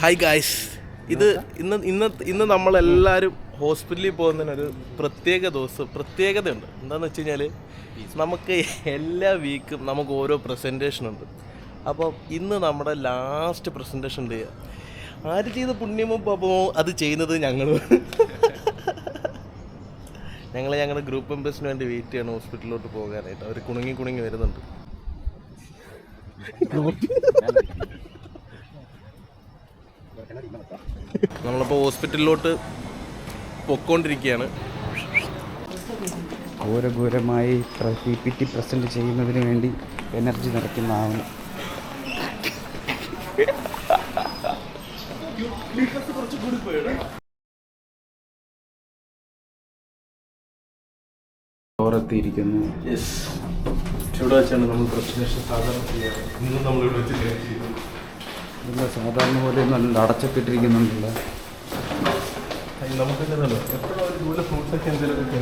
Hi guys, ഇന്ന് നമ്മളെല്ലാവരും ഹോസ്പിറ്റലിൽ പോകുന്നതിനൊരു പ്രത്യേകതയുണ്ട്. എന്താണെന്ന് വെച്ച് കഴിഞ്ഞാൽ നമുക്ക് എല്ലാ വീക്കും നമുക്ക് ഓരോ പ്രസൻറ്റേഷൻ ഉണ്ട്. അപ്പോൾ ഇന്ന് നമ്മുടെ ലാസ്റ്റ് പ്രസൻറ്റേഷൻ ഡേ. ആര് ചെയ്ത പുണ്യമോ പാപമോ അത് ചെയ്യുന്നത് ഞങ്ങളുടെ ഗ്രൂപ്പ് മെമ്പേഴ്സിന് വേണ്ടി വെയിറ്റ് ചെയ്യണം ഹോസ്പിറ്റലിലോട്ട് പോകാനായിട്ട്. അവർ കുണുങ്ങി വരുന്നുണ്ട്. നമ്മളിപ്പോൾ ഹോസ്പിറ്റലിലോട്ട് പൊയ്ക്കൊണ്ടിരിക്കുകയാണ്. ഘോരമായി PPT പ്രസൻറ്റ് ചെയ്യുന്നതിന് വേണ്ടി എനർജി നിറയ്ക്കുന്ന ആവണം. ഓർത്തിരിക്കുന്നു. ഇവിടെ വെച്ചാണ് നമ്മൾ പ്രസന്റേഷൻ സാധാരണ ചെയ്യാറ്. ഇന്ന് നമ്മളിവിടെ വെച്ച് ഇല്ല, സാധാരണ പോലെ നല്ല അടച്ചൊക്കിട്ടിരിക്കുന്നുണ്ടല്ലോ. നമുക്ക് എപ്പോഴും ഒരു ദൂരെ ഫ്രൂട്ട്സൊക്കെ എന്തെങ്കിലുമൊക്കെ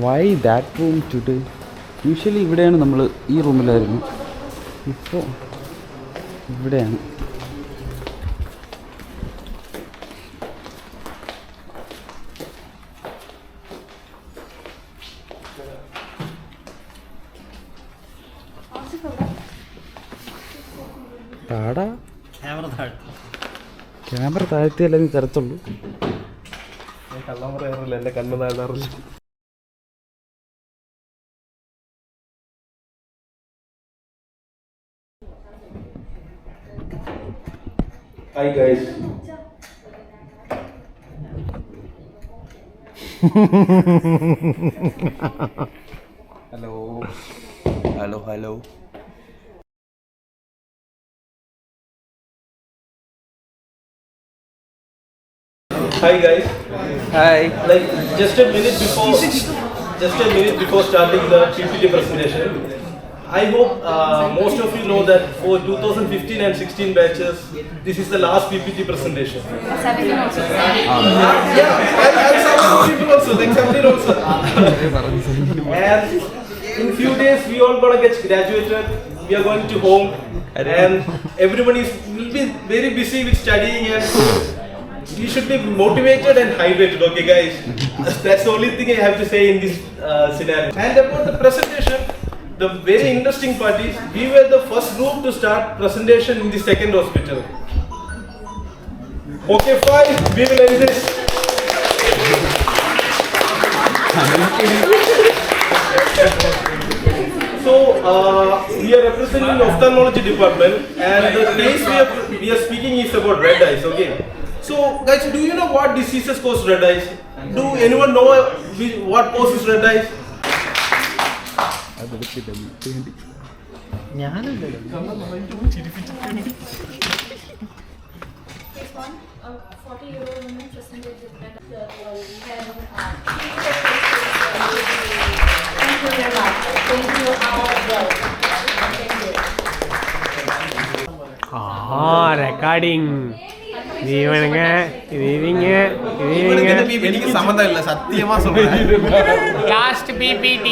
why that room today? Usually ഇവിടെയാണ് നമ്മൾ, ഈ റൂമിലായിരുന്നു, ഇപ്പോൾ ഇവിടെയാണ്. ക്യാമറ താഴ്ത്തിയല്ലേ നീ തരത്തുള്ളൂ. കള്ളം പറയാറില്ല, എൻ്റെ കണ്ണ് താഴ്ത്താറില്ല. Hi guys, hello. Hi guys. Hi. Like just a minute before starting the PPT presentation, I hope most of you know that for 2015 and 16 batches, this is the last PPT presentation. Yeah, and some people also, like 17 also. And in few days, we all gonna get graduated. We are going to home, and everybody will be very busy with studying, and you should be motivated and hydrated, okay guys? That's the only thing I have to say in this scenario. And about the presentation, the very interesting part is we were the first group to start presentation in the second hospital. Okay, fine, we will end this. So, we are representing ophthalmology department, and the case we are speaking is about red eyes, okay? So, guys, do you know what diseases cause red eyes? Do anyone know what causes red eyes? Recording എനിക്ക് സമ്മതമില്ല, സത്യമാ சொல்றேன். Last PPT